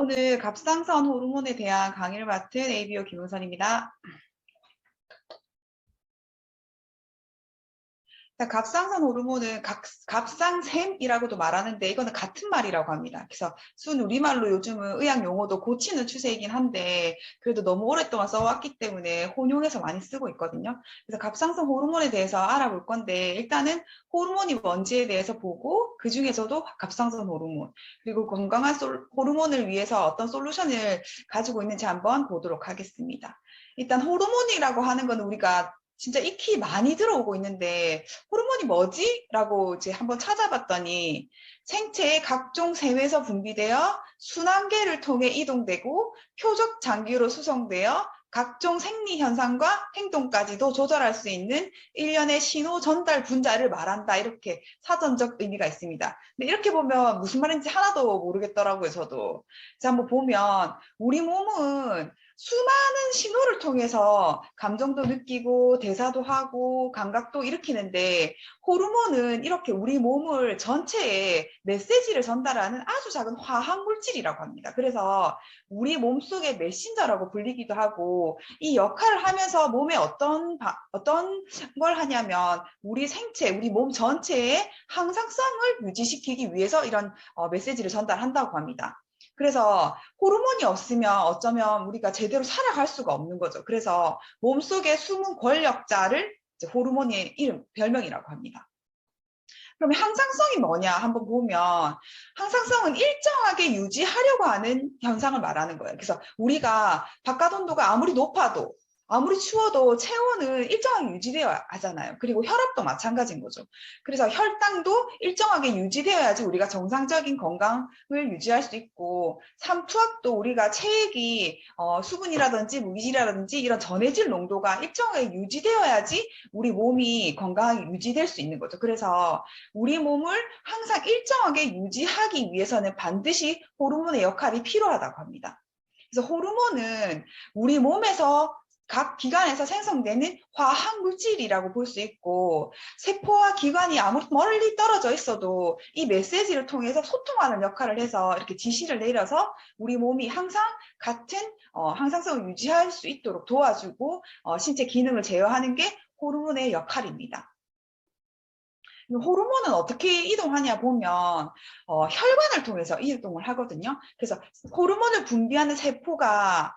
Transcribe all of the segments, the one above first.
오늘 갑상선 호르몬에 대한 강의를 맡은 ABO 김은선입니다. 갑상선 호르몬은 갑상샘이라고도 말하는데 이거는 같은 말이라고 합니다. 그래서 순 우리말로 요즘은 의학 용어도 고치는 추세이긴 한데 그래도 너무 오랫동안 써왔기 때문에 혼용해서 많이 쓰고 있거든요. 그래서 갑상선 호르몬에 대해서 알아볼 건데 일단은 호르몬이 뭔지에 대해서 보고 그 중에서도 갑상선 호르몬 그리고 건강한 호르몬을 위해서 어떤 솔루션을 가지고 있는지 한번 보도록 하겠습니다. 일단 호르몬이라고 하는 건 우리가 진짜 익히 많이 들어오고 있는데 호르몬이 뭐지? 라고 이제 한번 찾아봤더니 생체의 각종 세회에서 분비되어 순환계를 통해 이동되고 표적 장기로 수송되어 각종 생리 현상과 행동까지도 조절할 수 있는 일련의 신호 전달 분자를 말한다. 이렇게 사전적 의미가 있습니다. 근데 이렇게 보면 무슨 말인지 하나도 모르겠더라고요, 저도. 자, 한번 보면 우리 몸은 수많은 신호를 통해서 감정도 느끼고 대사도 하고 감각도 일으키는데 호르몬은 이렇게 우리 몸을 전체에 메시지를 전달하는 아주 작은 화학 물질이라고 합니다. 그래서 우리 몸속의 메신저라고 불리기도 하고 이 역할을 하면서 몸에 어떤 걸 하냐면 우리 생체, 우리 몸 전체의 항상성을 유지시키기 위해서 이런 메시지를 전달한다고 합니다. 그래서 호르몬이 없으면 어쩌면 우리가 제대로 살아갈 수가 없는 거죠. 그래서 몸속의 숨은 권력자를 호르몬의 이름, 별명이라고 합니다. 그러면 항상성이 뭐냐 한번 보면 항상성은 일정하게 유지하려고 하는 현상을 말하는 거예요. 그래서 우리가 바깥 온도가 아무리 높아도 아무리 추워도 체온은 일정하게 유지되어야 하잖아요. 그리고 혈압도 마찬가지인 거죠. 그래서 혈당도 일정하게 유지되어야지 우리가 정상적인 건강을 유지할 수 있고 삼투압도 우리가 체액이 수분이라든지 무기질이라든지 이런 전해질 농도가 일정하게 유지되어야지 우리 몸이 건강하게 유지될 수 있는 거죠. 그래서 우리 몸을 항상 일정하게 유지하기 위해서는 반드시 호르몬의 역할이 필요하다고 합니다. 그래서 호르몬은 우리 몸에서 각 기관에서 생성되는 화학 물질이라고 볼 수 있고 세포와 기관이 아무리 멀리 떨어져 있어도 이 메시지를 통해서 소통하는 역할을 해서 이렇게 지시를 내려서 우리 몸이 항상 같은 항상성을 유지할 수 있도록 도와주고 신체 기능을 제어하는 게 호르몬의 역할입니다. 호르몬은 어떻게 이동하냐 보면 혈관을 통해서 이동을 하거든요. 그래서 호르몬을 분비하는 세포가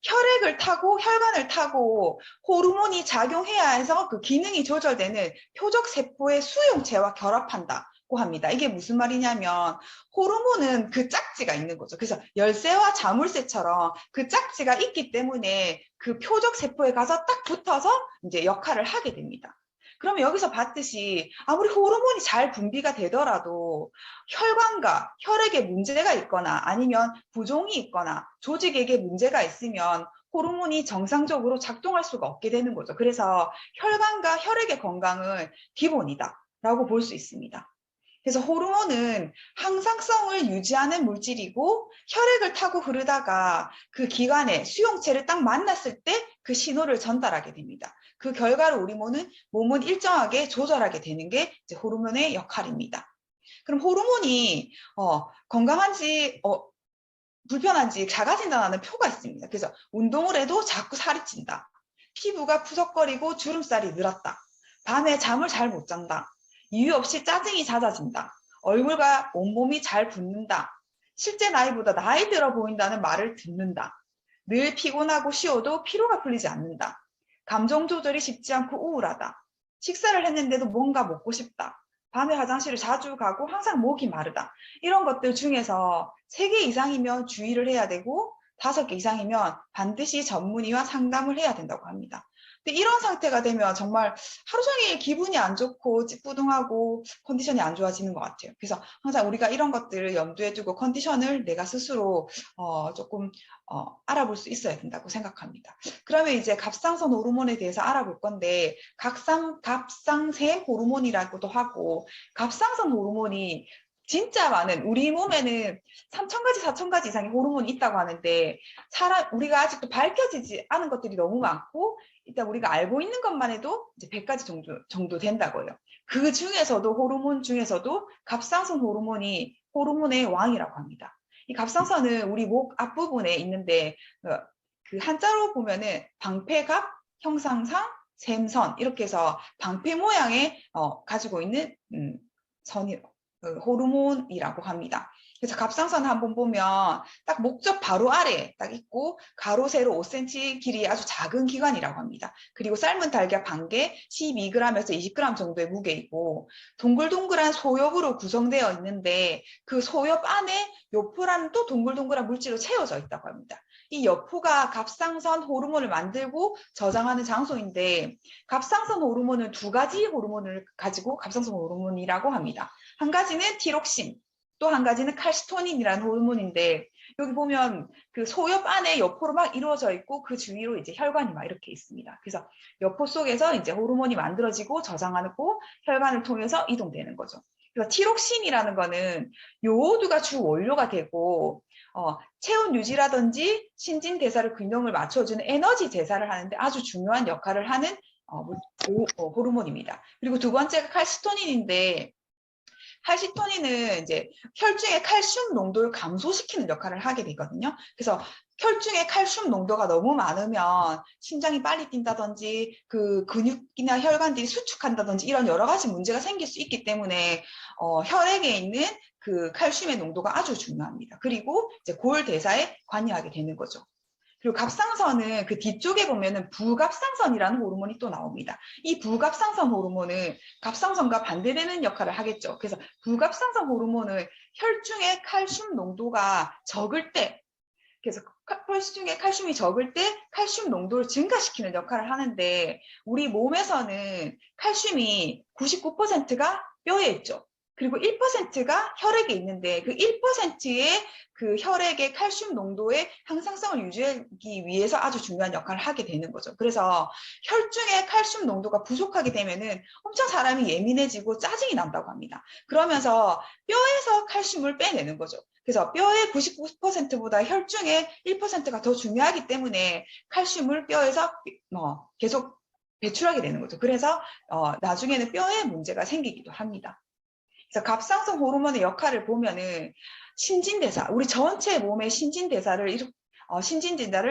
혈액을 타고 혈관을 타고 호르몬이 작용해야 해서 그 기능이 조절되는 표적 세포의 수용체와 결합한다고 합니다. 이게 무슨 말이냐면 호르몬은 그 짝지가 있는 거죠. 그래서 열쇠와 자물쇠처럼 그 짝지가 있기 때문에 그 표적 세포에 가서 딱 붙어서 이제 역할을 하게 됩니다. 그러면 여기서 봤듯이 아무리 호르몬이 잘 분비가 되더라도 혈관과 혈액에 문제가 있거나 아니면 부종이 있거나 조직에게 문제가 있으면 호르몬이 정상적으로 작동할 수가 없게 되는 거죠. 그래서 혈관과 혈액의 건강은 기본이다라고 볼 수 있습니다. 그래서 호르몬은 항상성을 유지하는 물질이고 혈액을 타고 흐르다가 그 기관에 수용체를 딱 만났을 때 그 신호를 전달하게 됩니다. 그 결과로 우리 몸은 일정하게 조절하게 되는 게 이제 호르몬의 역할입니다. 그럼 호르몬이 건강한지 불편한지 자가 진단하는 표가 있습니다. 그래서 운동을 해도 자꾸 살이 찐다. 피부가 푸석거리고 주름살이 늘었다. 밤에 잠을 잘 못 잔다. 이유 없이 짜증이 잦아진다. 얼굴과 온몸이 잘 붓는다. 실제 나이보다 나이 들어 보인다는 말을 듣는다. 늘 피곤하고 쉬어도 피로가 풀리지 않는다. 감정 조절이 쉽지 않고 우울하다. 식사를 했는데도 뭔가 먹고 싶다. 밤에 화장실을 자주 가고 항상 목이 마르다. 이런 것들 중에서 3개 이상이면 주의를 해야 되고 5개 이상이면 반드시 전문의와 상담을 해야 된다고 합니다. 근데 이런 상태가 되면 정말 하루 종일 기분이 안 좋고 찌뿌둥하고 컨디션이 안 좋아지는 것 같아요. 그래서 항상 우리가 이런 것들을 염두에 두고 컨디션을 내가 스스로 조금 알아볼 수 있어야 된다고 생각합니다. 그러면 이제 갑상선 호르몬에 대해서 알아볼 건데 갑상샘 호르몬이라고도 하고 갑상선 호르몬이 진짜 많은 우리 몸에는 3,000가지, 4,000가지 이상의 호르몬이 있다고 하는데 우리가 아직도 밝혀지지 않은 것들이 너무 많고 일단 우리가 알고 있는 것만 해도 이제 100가지 정도 된다고요. 그 중에서도 호르몬 중에서도 갑상선 호르몬이 호르몬의 왕이라고 합니다. 이 갑상선은 우리 목 앞부분에 있는데 그 한자로 보면은 방패갑, 형상상, 샘선 이렇게 해서 방패 모양의 가지고 있는 선이 호르몬이라고 합니다. 그래서 갑상선 한번 보면 딱 목젖 바로 아래에 딱 있고 가로 세로 5cm 길이의 아주 작은 기관이라고 합니다. 그리고 삶은 달걀 반 개 12g에서 20g 정도의 무게이고 동글동글한 소엽으로 구성되어 있는데 그 소엽 안에 요포라는 또 동글동글한 물질로 채워져 있다고 합니다. 이 여포가 갑상선 호르몬을 만들고 저장하는 장소인데 갑상선 호르몬은 두 가지 호르몬을 가지고 갑상선 호르몬이라고 합니다. 한 가지는 티록신, 또 한 가지는 칼시토닌이라는 호르몬인데 여기 보면 그 소엽 안에 여포로 막 이루어져 있고 그 주위로 이제 혈관이 막 이렇게 있습니다. 그래서 여포 속에서 이제 호르몬이 만들어지고 저장하고 혈관을 통해서 이동되는 거죠. 그래서 티록신이라는 거는 요오드가 주 원료가 되고 체온 유지라든지 신진대사를 균형을 맞춰주는 에너지 대사를 하는데 아주 중요한 역할을 하는 호르몬입니다. 그리고 두 번째가 칼시토닌인데 칼시토닌은 이제 혈중의 칼슘 농도를 감소시키는 역할을 하게 되거든요. 그래서 혈중의 칼슘 농도가 너무 많으면 심장이 빨리 뛴다든지 그 근육이나 혈관들이 수축한다든지 이런 여러 가지 문제가 생길 수 있기 때문에 혈액에 있는 그 칼슘의 농도가 아주 중요합니다. 그리고 이제 골 대사에 관여하게 되는 거죠. 그리고 갑상선은 그 뒤쪽에 보면은 부갑상선이라는 호르몬이 또 나옵니다. 이 부갑상선 호르몬은 갑상선과 반대되는 역할을 하겠죠. 그래서 부갑상선 호르몬은 혈중의 칼슘 농도가 적을 때, 그래서 혈중에 칼슘이 적을 때 칼슘 농도를 증가시키는 역할을 하는데 우리 몸에서는 칼슘이 99%가 뼈에 있죠. 그리고 1%가 혈액에 있는데 그 1%의 그 혈액의 칼슘 농도의 항상성을 유지하기 위해서 아주 중요한 역할을 하게 되는 거죠. 그래서 혈중의 칼슘 농도가 부족하게 되면은 엄청 사람이 예민해지고 짜증이 난다고 합니다. 그러면서 뼈에서 칼슘을 빼내는 거죠. 그래서 뼈의 99%보다 혈중의 1%가 더 중요하기 때문에 칼슘을 뼈에서 계속 배출하게 되는 거죠. 그래서 나중에는 뼈에 문제가 생기기도 합니다. 그래서 갑상선 호르몬의 역할을 보면은 신진대사, 우리 전체 몸의 신진대사를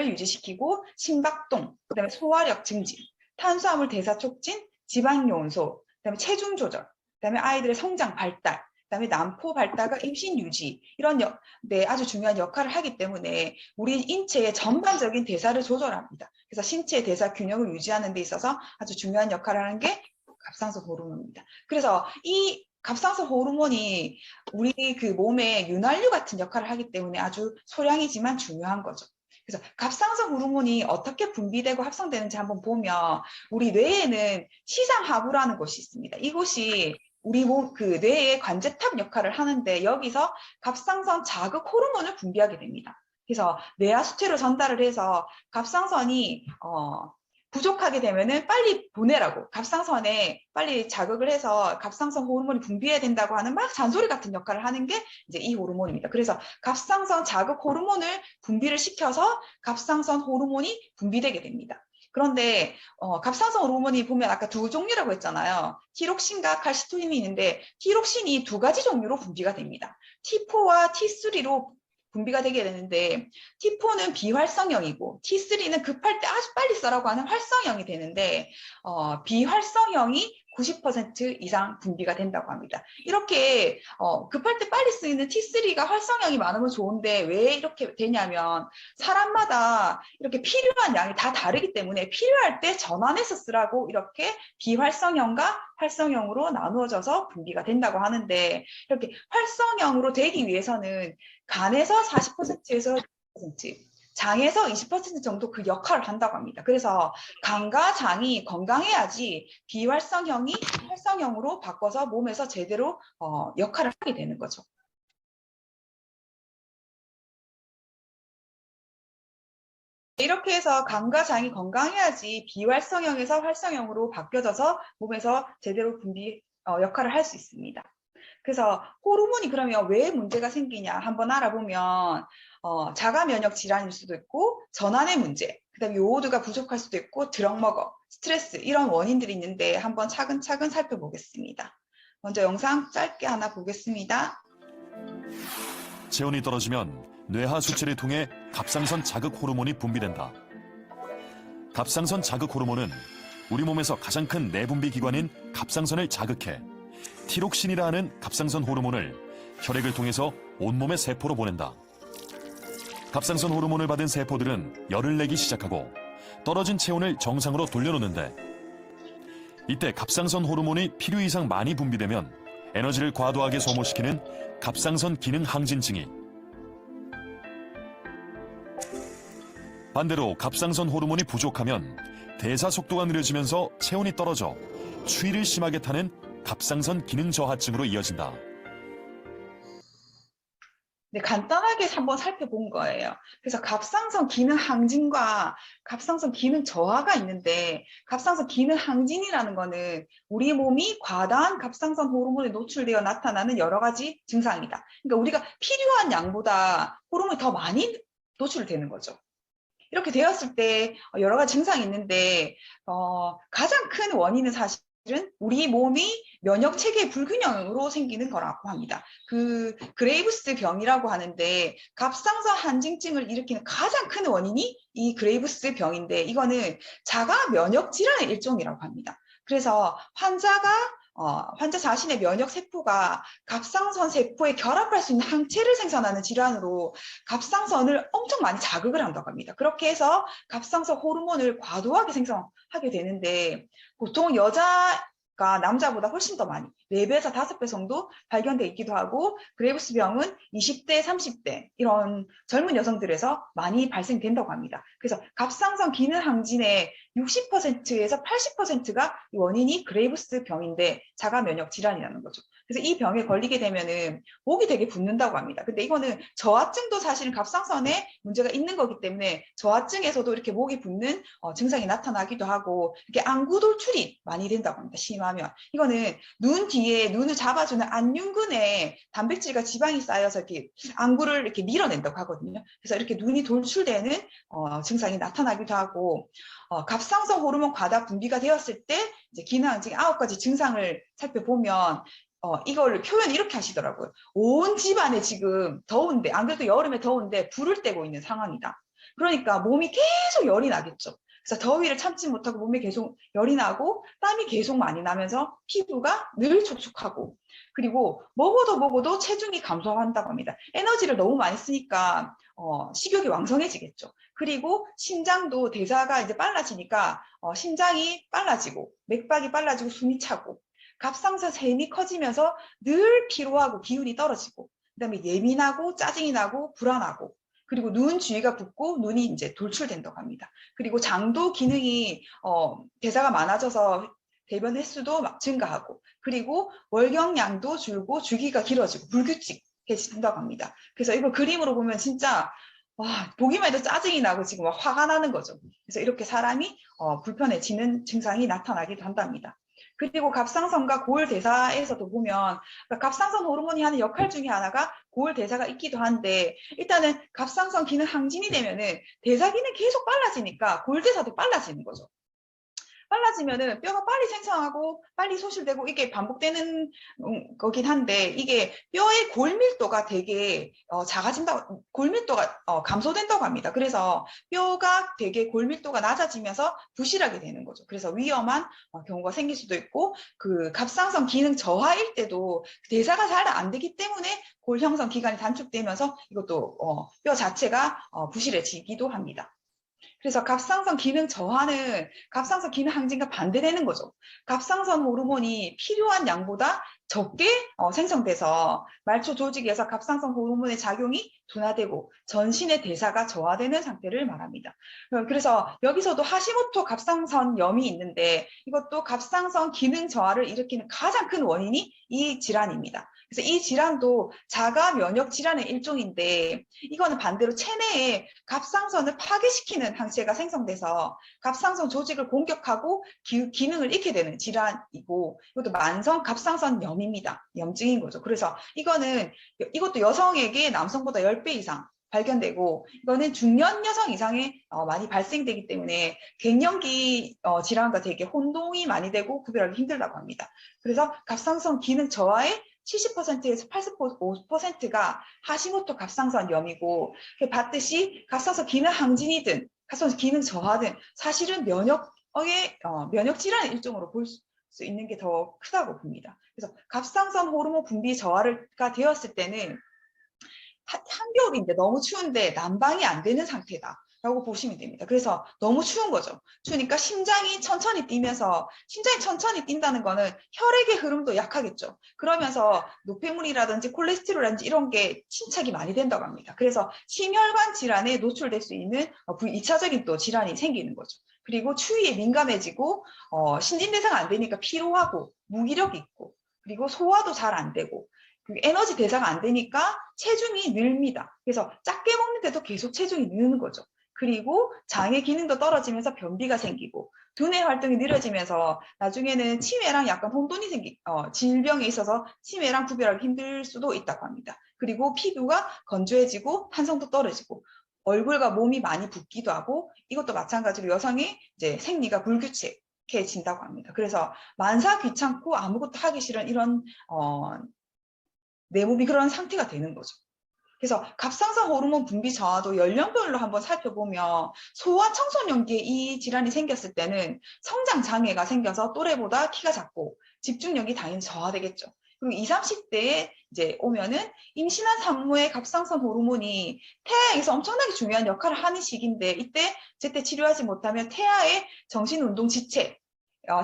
유지시키고 심박동, 그다음에 소화력 증진, 탄수화물 대사 촉진, 지방 요온소, 그다음에 체중 조절, 그다음에 아이들의 성장 발달, 그다음에 난포 발달과 임신 유지 이런 아주 중요한 역할을 하기 때문에 우리 인체의 전반적인 대사를 조절합니다. 그래서 신체의 대사 균형을 유지하는 데 있어서 아주 중요한 역할을 하는 게 갑상선 호르몬입니다. 그래서 이 갑상선 호르몬이 우리 그 몸에 윤활유 같은 역할을 하기 때문에 아주 소량이지만 중요한 거죠. 그래서 갑상선 호르몬이 어떻게 분비되고 합성되는지 한번 보면 우리 뇌에는 시상하부라는 곳이 있습니다. 이곳이 우리 몸 그 뇌의 관제탑 역할을 하는데 여기서 갑상선 자극 호르몬을 분비하게 됩니다. 그래서 뇌하수체로 전달을 해서 갑상선이 부족하게 되면은 빨리 보내라고 갑상선에 빨리 자극을 해서 갑상선 호르몬이 분비해야 된다고 하는 막 잔소리 같은 역할을 하는 게 이제 이 호르몬입니다. 그래서 갑상선 자극 호르몬을 분비를 시켜서 갑상선 호르몬이 분비되게 됩니다. 그런데 갑상선 호르몬이 보면 아까 두 종류라고 했잖아요. 티록신과 칼시토닌이 있는데 티록신이 두 가지 종류로 분비가 됩니다. T4와 T3로 분비가 되게 되는데 T4는 비활성형이고 T3는 급할 때 아주 빨리 써라고 하는 활성형이 되는데 비활성형이 90% 이상 분비가 된다고 합니다. 이렇게 급할 때 빨리 쓰이는 T3가 활성형이 많으면 좋은데 왜 이렇게 되냐면 사람마다 이렇게 필요한 양이 다 다르기 때문에 필요할 때 전환해서 쓰라고 이렇게 비활성형과 활성형으로 나누어져서 분비가 된다고 하는데 이렇게 활성형으로 되기 위해서는 간에서 40%에서 20%, 장에서 20% 정도 그 역할을 한다고 합니다. 그래서 간과 장이 건강해야지 비활성형이 활성형으로 바꿔서 몸에서 제대로 역할을 하게 되는 거죠. 이렇게 해서 간과 장이 건강해야지 비활성형에서 활성형으로 바뀌어져서 몸에서 제대로 분비 역할을 할 수 있습니다. 그래서 호르몬이 그러면 왜 문제가 생기냐 한번 알아보면 자가 면역 질환일 수도 있고 전환의 문제, 그다음에 요오드가 부족할 수도 있고 드럭머거, 스트레스 이런 원인들이 있는데 한번 차근차근 살펴보겠습니다. 먼저 영상 짧게 하나 보겠습니다. 체온이 떨어지면 뇌하 수치를 통해 갑상선 자극 호르몬이 분비된다. 갑상선 자극 호르몬은 우리 몸에서 가장 큰 내분비 기관인 갑상선을 자극해 티록신이라 하는 갑상선 호르몬을 혈액을 통해서 온몸의 세포로 보낸다. 갑상선 호르몬을 받은 세포들은 열을 내기 시작하고 떨어진 체온을 정상으로 돌려놓는데, 이때 갑상선 호르몬이 필요 이상 많이 분비되면 에너지를 과도하게 소모시키는 갑상선 기능 항진증이, 반대로 갑상선 호르몬이 부족하면 대사 속도가 느려지면서 체온이 떨어져 추위를 심하게 타는 갑상선 기능 저하증으로 이어진다. 네, 간단하게 한번 살펴본 거예요. 그래서 갑상선 기능 항진과 갑상선 기능 저하가 있는데, 갑상선 기능 항진이라는 거는 우리 몸이 과다한 갑상선 호르몬에 노출되어 나타나는 여러 가지 증상이다. 그러니까 우리가 필요한 양보다 호르몬이 더 많이 노출되는 거죠. 이렇게 되었을 때 여러 가지 증상이 있는데, 가장 큰 원인은 사실은 우리 몸이 면역 체계 불균형으로 생기는 거라고 합니다. 그 그레이브스 병이라고 하는데, 갑상선 항진증을 일으키는 가장 큰 원인이 이 그레이브스 병인데, 이거는 자가 면역 질환의 일종이라고 합니다. 그래서 환자 자신의 면역 세포가 갑상선 세포에 결합할 수 있는 항체를 생산하는 질환으로 갑상선을 엄청 많이 자극을 한다고 합니다. 그렇게 해서 갑상선 호르몬을 과도하게 생성하게 되는데, 보통 여자가 남자보다 훨씬 더 많이 4배에서 5배 정도 발견돼 있기도 하고, 그레이브스 병은 20대, 30대 이런 젊은 여성들에서 많이 발생된다고 합니다. 그래서 갑상선 기능 항진의 60%에서 80%가 원인이 그레이브스 병인데 자가 면역 질환이라는 거죠. 그래서 이 병에 걸리게 되면은 목이 되게 붓는다고 합니다. 근데 이거는 저하증도 사실은 갑상선에 문제가 있는 거기 때문에 저하증에서도 이렇게 목이 붓는 증상이 나타나기도 하고, 이렇게 안구 돌출이 많이 된다고 합니다. 심하면. 이거는 눈 뒤에 눈을 잡아주는 안윤근에 단백질과 지방이 쌓여서 이렇게 안구를 이렇게 밀어낸다고 하거든요. 그래서 이렇게 눈이 돌출되는 증상이 나타나기도 하고, 갑상선 호르몬 과다 분비가 되었을 때 이제 기능 항진 9가지 증상을 살펴보면 이걸 표현 이렇게 하시더라고요. 온 집안에 지금 더운데, 안 그래도 여름에 더운데 불을 떼고 있는 상황이다. 그러니까 몸이 계속 열이 나겠죠. 그래서 더위를 참지 못하고 몸에 계속 열이 나고 땀이 계속 많이 나면서 피부가 늘 촉촉하고, 그리고 먹어도 체중이 감소한다고 합니다. 에너지를 너무 많이 쓰니까 식욕이 왕성해지겠죠. 그리고 심장도 대사가 이제 빨라지니까 심장이 빨라지고 맥박이 빨라지고 숨이 차고, 갑상선 샘이 커지면서 늘 피로하고 기운이 떨어지고, 그다음에 예민하고 짜증이 나고 불안하고, 그리고 눈 주위가 붓고 눈이 이제 돌출된다고 합니다. 그리고 장도 기능이 대사가 많아져서 대변 횟수도 막 증가하고, 그리고 월경량도 줄고 주기가 길어지고 불규칙해진다고 합니다. 그래서 이걸 그림으로 보면 진짜 보기만 해도 짜증이 나고 지금 막 화가 나는 거죠. 그래서 이렇게 사람이 불편해지는 증상이 나타나기도 한답니다. 그리고 갑상선과 고울대사에서도 보면, 그러니까 갑상선 호르몬이 하는 역할 중에 하나가 고울대사가 있기도 한데, 일단은 갑상선 기능 항진이 되면은 대사 기능이 계속 빨라지니까 고울대사도 빨라지는 거죠. 빨라지면은 뼈가 빨리 생성하고 빨리 소실되고 이게 반복되는 거긴 한데, 이게 뼈의 골밀도가 되게 작아진다고, 골밀도가 감소된다고 합니다. 그래서 뼈가 되게 골밀도가 낮아지면서 부실하게 되는 거죠. 그래서 위험한 경우가 생길 수도 있고, 그 갑상선 기능 저하일 때도 대사가 잘 안 되기 때문에 골 형성 기간이 단축되면서 이것도 뼈 자체가 부실해지기도 합니다. 그래서 갑상선 기능 저하는 갑상선 기능 항진과 반대되는 거죠. 갑상선 호르몬이 필요한 양보다 적게 생성돼서 말초 조직에서 갑상선 호르몬의 작용이 둔화되고 전신의 대사가 저하되는 상태를 말합니다. 그래서 여기서도 하시모토 갑상선염이 있는데, 이것도 갑상선 기능 저하를 일으키는 가장 큰 원인이 이 질환입니다. 그래서 이 질환도 자가 면역 질환의 일종인데, 이거는 반대로 체내에 갑상선을 파괴시키는 항체가 생성돼서 갑상선 조직을 공격하고 기능을 잃게 되는 질환이고, 이것도 만성 갑상선염입니다. 염증인 거죠. 그래서 이것도 여성에게 남성보다 10배 이상 발견되고, 이거는 중년 여성 이상에 많이 발생되기 때문에 갱년기 질환과 되게 혼동이 많이 되고 구별하기 힘들다고 합니다. 그래서 갑상선 기능 저하의 70%에서 85%가 하시모토 갑상선염이고, 봤듯이 갑상선 기능 항진이든 갑상선 기능 저하든 사실은 면역 질환의 일종으로 볼 수 있는 게 더 크다고 봅니다. 그래서 갑상선 호르몬 분비 저하가 되었을 때는 한겨울인데 너무 추운데 난방이 안 되는 상태다 라고 보시면 됩니다. 그래서 너무 추운 거죠. 추우니까 심장이 천천히 뛰면서, 심장이 천천히 뛴다는 거는 혈액의 흐름도 약하겠죠. 그러면서 노폐물이라든지 콜레스테롤이라든지 이런 게 침착이 많이 된다고 합니다. 그래서 심혈관 질환에 노출될 수 있는 2차적인 또 질환이 생기는 거죠. 그리고 추위에 민감해지고 신진대사가 안 되니까 피로하고 무기력이 있고, 그리고 소화도 잘 안 되고, 에너지 대사가 안 되니까 체중이 늘립니다. 그래서 작게 먹는데도 계속 체중이 느는 거죠. 그리고 장의 기능도 떨어지면서 변비가 생기고, 두뇌 활동이 느려지면서 나중에는 치매랑 약간 혼돈이 질병에 있어서 치매랑 구별하기 힘들 수도 있다고 합니다. 그리고 피부가 건조해지고 탄성도 떨어지고, 얼굴과 몸이 많이 붓기도 하고, 이것도 마찬가지로 여성이 이제 생리가 불규칙해진다고 합니다. 그래서 만사 귀찮고 아무것도 하기 싫은 이런 내 몸이 그런 상태가 되는 거죠. 그래서 갑상선 호르몬 분비 저하도 연령별로 한번 살펴보면, 소아 청소년기에 이 질환이 생겼을 때는 성장 장애가 생겨서 또래보다 키가 작고 집중력이 당연히 저하되겠죠. 그리고 20, 30대에 이제 오면은 임신한 산모의 갑상선 호르몬이 태아에서 엄청나게 중요한 역할을 하는 시기인데, 이때 제때 치료하지 못하면 태아의 정신운동 지체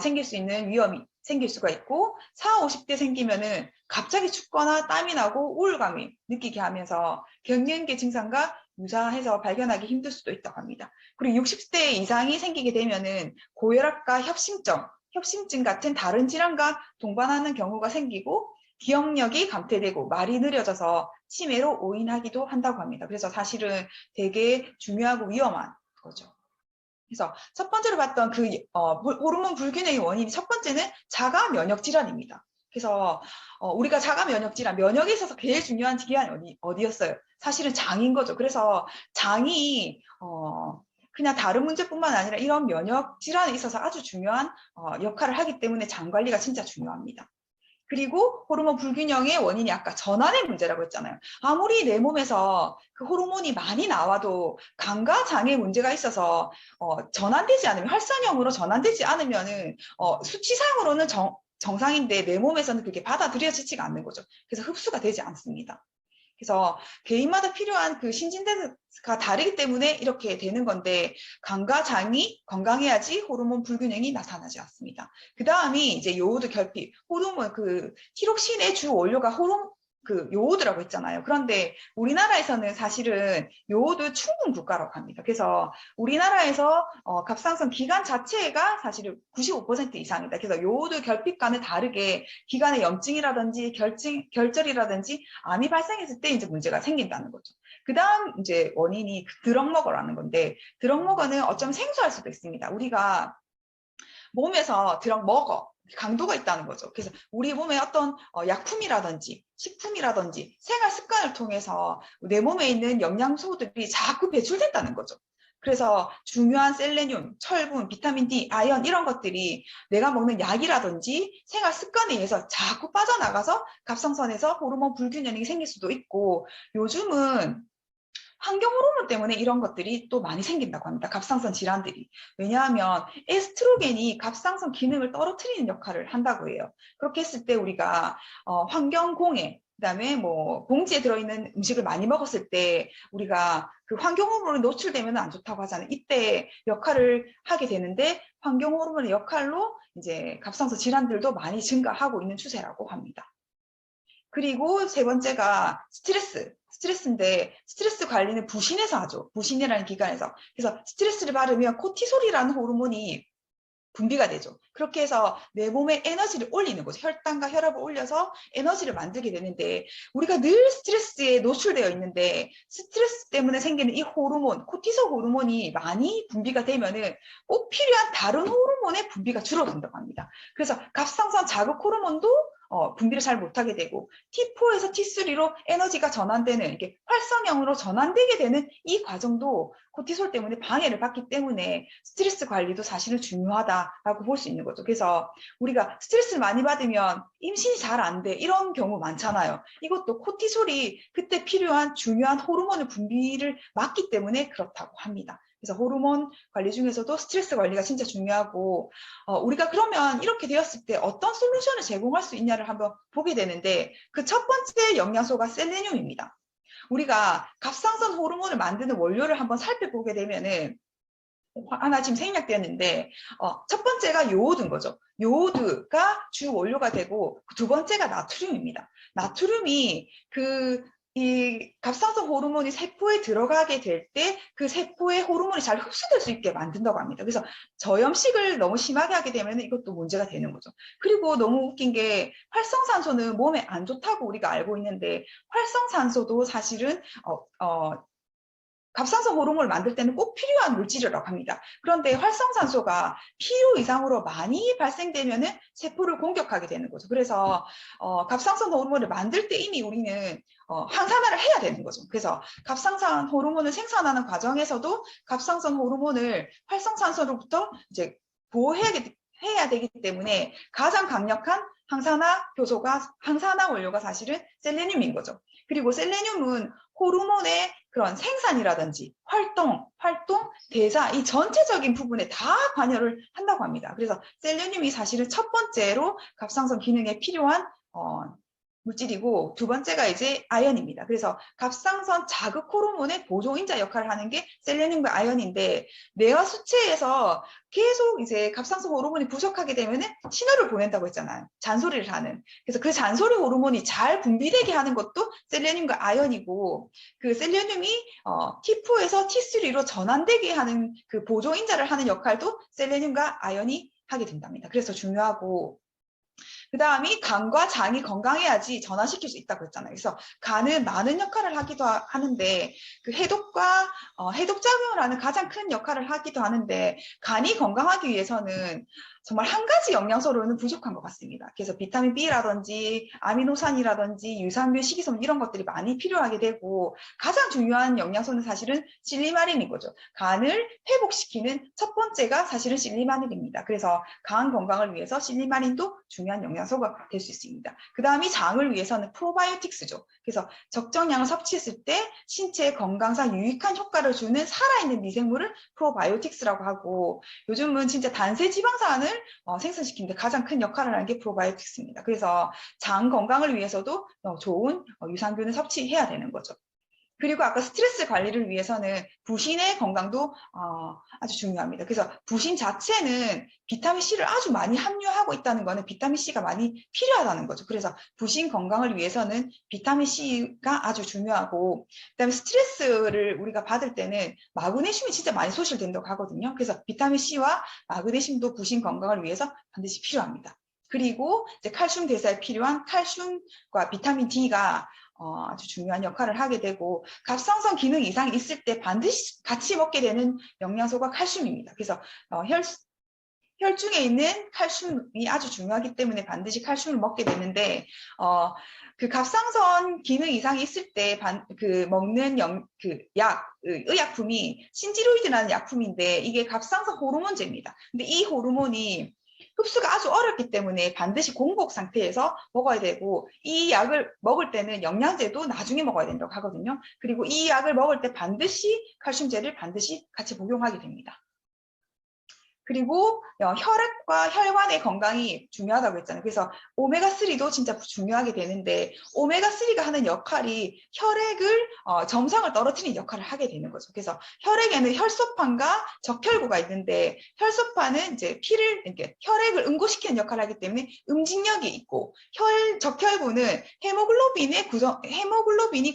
생길 수 있는 위험이 생길 수가 있고, 40, 50대 생기면은 갑자기 춥거나 땀이 나고 우울감이 느끼게 하면서 갱년기 증상과 유사해서 발견하기 힘들 수도 있다고 합니다. 그리고 60대 이상이 생기게 되면은 고혈압과 협심증 같은 다른 질환과 동반하는 경우가 생기고, 기억력이 감퇴되고 말이 느려져서 치매로 오인하기도 한다고 합니다. 그래서 사실은 되게 중요하고 위험한 거죠. 그래서 첫 번째로 봤던 호르몬 불균형의 원인이, 첫 번째는 자가 면역 질환입니다. 그래서 우리가 자가 면역 질환, 면역에 있어서 제일 중요한 기관이 어디였어요? 사실은 장인 거죠. 그래서 장이 그냥 다른 문제뿐만 아니라 이런 면역 질환에 있어서 아주 중요한 역할을 하기 때문에 장 관리가 진짜 중요합니다. 그리고 호르몬 불균형의 원인이 아까 전환의 문제라고 했잖아요. 아무리 내 몸에서 그 호르몬이 많이 나와도 간과 장에 문제가 있어서 전환되지 않으면, 활선형으로 전환되지 않으면은 수치상으로는 정상인데 내 몸에서는 그게 받아들여지지가 않는 거죠. 그래서 흡수가 되지 않습니다. 그래서 개인마다 필요한 그 신진대사가 다르기 때문에 이렇게 되는 건데, 간과 장이 건강해야지 호르몬 불균형이 나타나지 않습니다. 그 다음이 이제 요오드 결핍, 호르몬 티록신의 주 원료가 요오드라고 했잖아요. 그런데 우리나라에서는 사실은 요오드 충분 국가라고 합니다. 그래서 우리나라에서 갑상선 기관 자체가 사실은 95% 이상이다. 그래서 요오드 결핍과는 다르게 기관의 염증이라든지 결절이라든지 암이 발생했을 때 이제 문제가 생긴다는 거죠. 그 다음 이제 원인이 드럭머거라는 건데, 드럭머거는 어쩌면 생소할 수도 있습니다. 우리가 몸에서 드럭머거 강도가 있다는 거죠. 그래서 우리 몸에 어떤 약품이라든지 식품이라든지 생활 습관을 통해서 내 몸에 있는 영양소들이 자꾸 배출된다는 거죠. 그래서 중요한 셀레늄, 철분, 비타민 D, 아연 이런 것들이 내가 먹는 약이라든지 생활 습관에 의해서 자꾸 빠져나가서 갑상선에서 호르몬 불균형이 생길 수도 있고, 요즘은 환경 호르몬 때문에 이런 것들이 또 많이 생긴다고 합니다. 갑상선 질환들이. 왜냐하면 에스트로겐이 갑상선 기능을 떨어뜨리는 역할을 한다고 해요. 그렇게 했을 때 우리가 환경 공해, 그다음에 뭐 봉지에 들어있는 음식을 많이 먹었을 때 우리가 그 환경 호르몬이 노출되면 안 좋다고 하잖아요. 이때 역할을 하게 되는데, 환경 호르몬의 역할로 이제 갑상선 질환들도 많이 증가하고 있는 추세라고 합니다. 그리고 세 번째가 스트레스인데, 스트레스 관리는 부신에서 하죠. 부신이라는 기관에서. 그래서 스트레스를 받으면 코티솔이라는 호르몬이 분비가 되죠. 그렇게 해서 내 몸의 에너지를 올리는 거죠. 혈당과 혈압을 올려서 에너지를 만들게 되는데, 우리가 늘 스트레스에 노출되어 있는데 스트레스 때문에 생기는 이 호르몬, 코티솔 호르몬이 많이 분비가 되면은 꼭 필요한 다른 호르몬의 분비가 줄어든다고 합니다. 그래서 갑상선 자극 호르몬도 분비를 잘 못하게 되고 T4에서 T3로 에너지가 전환되는 이렇게 활성형으로 전환되게 되는 이 과정도 코티솔 때문에 방해를 받기 때문에 스트레스 관리도 사실은 중요하다라고 볼 수 있는 거죠. 그래서 우리가 스트레스를 많이 받으면 임신이 잘 안 돼. 이런 경우 많잖아요. 이것도 코티솔이 그때 필요한 중요한 호르몬의 분비를 막기 때문에 그렇다고 합니다. 그래서 호르몬 관리 중에서도 스트레스 관리가 진짜 중요하고 우리가 그러면 이렇게 되었을 때 어떤 솔루션을 제공할 수 있냐를 한번 보게 되는데 그 첫 번째 영양소가 셀레늄입니다. 우리가 갑상선 호르몬을 만드는 원료를 한번 살펴보게 되면은 하나 지금 생략되었는데 첫 번째가 요오드인 거죠. 요오드가 주 원료가 되고 두 번째가 나트륨입니다. 나트륨이 이 갑상선 호르몬이 세포에 들어가게 될 때 그 세포의 호르몬이 잘 흡수될 수 있게 만든다고 합니다. 그래서 저염식을 너무 심하게 하게 되면 이것도 문제가 되는 거죠. 그리고 너무 웃긴 게 활성산소는 몸에 안 좋다고 우리가 알고 있는데 활성산소도 사실은 갑상선 호르몬을 만들 때는 꼭 필요한 물질이라고 합니다. 그런데 활성산소가 필요 이상으로 많이 발생되면은 세포를 공격하게 되는 거죠. 그래서 갑상선 호르몬을 만들 때 이미 우리는 항산화를 해야 되는 거죠. 그래서 갑상선 호르몬을 생산하는 과정에서도 갑상선 호르몬을 활성산소로부터 이제 보호해야 되기 때문에 가장 강력한 항산화 원료가 사실은 셀레늄인 거죠. 그리고 셀레늄은 호르몬의 그런 생산이라든지 활동, 대사 이 전체적인 부분에 다 관여를 한다고 합니다. 그래서 셀레늄이 사실은 첫 번째로 갑상선 기능에 필요한 물질이고 두 번째가 이제 아연입니다. 그래서 갑상선 자극 호르몬의 보조인자 역할을 하는 게 셀레늄과 아연인데 뇌와 수체에서 계속 이제 갑상선 호르몬이 부족하게 되면은 신호를 보낸다고 했잖아요. 잔소리를 하는. 그래서 그 잔소리 호르몬이 잘 분비되게 하는 것도 셀레늄과 아연이고 그 셀레늄이 T4에서 T3로 전환되게 하는 그 보조인자를 하는 역할도 셀레늄과 아연이 하게 된답니다. 그래서 중요하고 그 다음이 간과 장이 건강해야지 전환시킬 수 있다고 했잖아요. 그래서 간은 많은 역할을 하기도 하는데 그 해독작용을 하는 가장 큰 역할을 하기도 하는데 간이 건강하기 위해서는 정말 한 가지 영양소로는 부족한 것 같습니다. 그래서 비타민 B라든지 아미노산이라든지 유산균, 식이섬유 이런 것들이 많이 필요하게 되고 가장 중요한 영양소는 사실은 실리마린인 거죠. 간을 회복시키는 첫 번째가 사실은 실리마린입니다. 그래서 간 건강을 위해서 실리마린도 중요한 영양소가 될 수 있습니다. 그 다음이 장을 위해서는 프로바이오틱스죠. 그래서 적정량을 섭취했을 때 신체 건강상 유익한 효과를 주는 살아있는 미생물을 프로바이오틱스라고 하고 요즘은 진짜 단세 지방산을 생산시키는데 가장 큰 역할을 하는 게 프로바이오틱스입니다. 그래서 장 건강을 위해서도 좋은 유산균을 섭취해야 되는 거죠. 그리고 아까 스트레스 관리를 위해서는 부신의 건강도 아주 중요합니다. 그래서 부신 자체는 비타민C를 아주 많이 함유하고 있다는 거는 비타민C가 많이 필요하다는 거죠. 그래서 부신 건강을 위해서는 비타민C가 아주 중요하고 그다음에 스트레스를 우리가 받을 때는 마그네슘이 진짜 많이 소실된다고 하거든요. 그래서 비타민C와 마그네슘도 부신 건강을 위해서 반드시 필요합니다. 그리고 이제 칼슘 대사에 필요한 칼슘과 비타민 D가 아주 중요한 역할을 하게 되고 갑상선 기능 이상이 있을 때 반드시 같이 먹게 되는 영양소가 칼슘입니다. 그래서 혈중에 있는 칼슘이 아주 중요하기 때문에 반드시 칼슘을 먹게 되는데 그 갑상선 기능 이상이 있을 때 먹는 의약품이 신지로이드라는 약품인데 이게 갑상선 호르몬제입니다. 근데 이 호르몬이 흡수가 아주 어렵기 때문에 반드시 공복 상태에서 먹어야 되고 이 약을 먹을 때는 영양제도 나중에 먹어야 된다고 하거든요. 그리고 이 약을 먹을 때 반드시 칼슘제를 반드시 같이 복용하게 됩니다. 그리고 혈액과 혈관의 건강이 중요하다고 했잖아요. 그래서 오메가3도 진짜 중요하게 되는데 오메가3가 하는 역할이 혈액을 점성을 떨어뜨리는 역할을 하게 되는 거죠. 그래서 혈액에는 혈소판과 적혈구가 있는데 혈소판은 이제 이렇게 혈액을 응고시키는 역할을 하기 때문에 응징력이 있고 적혈구는 헤모글로빈이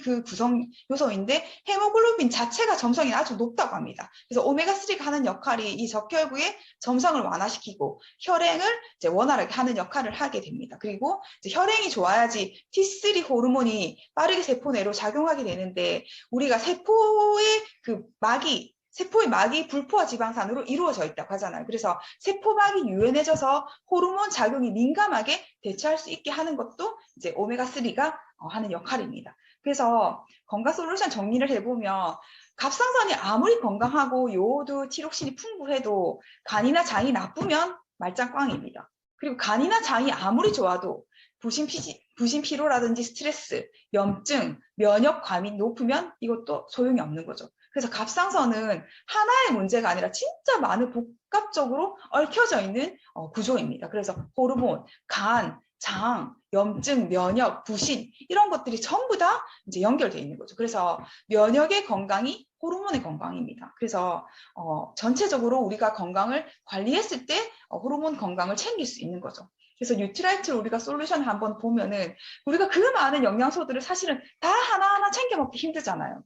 그 구성 요소인데 헤모글로빈 자체가 점성이 아주 높다고 합니다. 그래서 오메가3가 하는 역할이 이 적혈구의 점성을 완화시키고 혈행을 이제 원활하게 하는 역할을 하게 됩니다. 그리고 이제 혈행이 좋아야지 T3 호르몬이 빠르게 세포 내로 작용하게 되는데 우리가 세포의 그 막이 세포의 막이 불포화 지방산으로 이루어져 있다고 하잖아요. 그래서 세포막이 유연해져서 호르몬 작용이 민감하게 대처할 수 있게 하는 것도 이제 오메가3가 하는 역할입니다. 그래서 건강 솔루션 정리를 해보면 갑상선이 아무리 건강하고 요오드, 티록신이 풍부해도 간이나 장이 나쁘면 말짱꽝입니다. 그리고 간이나 장이 아무리 좋아도 부신 피로라든지 스트레스, 염증, 면역 과민이 높으면 이것도 소용이 없는 거죠. 그래서 갑상선은 하나의 문제가 아니라 진짜 많은 복합적으로 얽혀져 있는 구조입니다. 그래서 호르몬, 간, 장, 염증, 면역, 부신 이런 것들이 전부 다 이제 연결되어 있는 거죠. 그래서 면역의 건강이 호르몬의 건강입니다. 그래서 전체적으로 우리가 건강을 관리했을 때 호르몬 건강을 챙길 수 있는 거죠. 그래서 뉴트라이트를 우리가 솔루션을 한번 보면은 우리가 그 많은 영양소들을 사실은 다 하나하나 챙겨 먹기 힘들잖아요.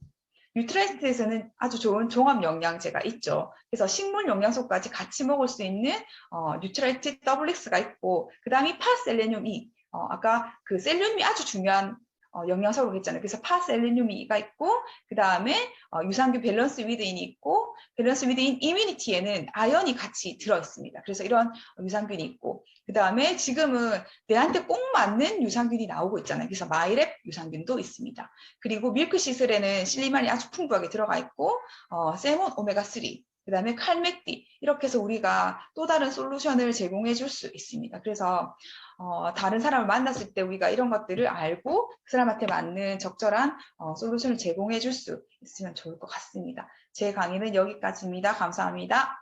뉴트라이트에서는 아주 좋은 종합 영양제가 있죠. 그래서 식물 영양소까지 같이 먹을 수 있는 뉴트라이트 더블엑스가 있고, 그 다음이 파셀레늄이 아까 그 셀륨이 아주 중요한 영양소라고 했잖아요. 그래서 파셀레늄이가 있고, 그 다음에 유산균 밸런스 위드인이 있고, 밸런스 위드인 이뮤니티에는 아연이 같이 들어 있습니다. 그래서 이런 유산균이 있고, 그 다음에 지금은 내한테 꼭 맞는 유산균이 나오고 있잖아요. 그래서 마이랩 유산균도 있습니다. 그리고 밀크시슬에는 실리만이 아주 풍부하게 들어가 있고, 세몬 오메가3, 그 다음에 칼맥디, 이렇게 해서 우리가 또 다른 솔루션을 제공해 줄 수 있습니다. 그래서 다른 사람을 만났을 때 우리가 이런 것들을 알고 그 사람한테 맞는 적절한 솔루션을 제공해 줄 수 있으면 좋을 것 같습니다. 제 강의는 여기까지입니다. 감사합니다.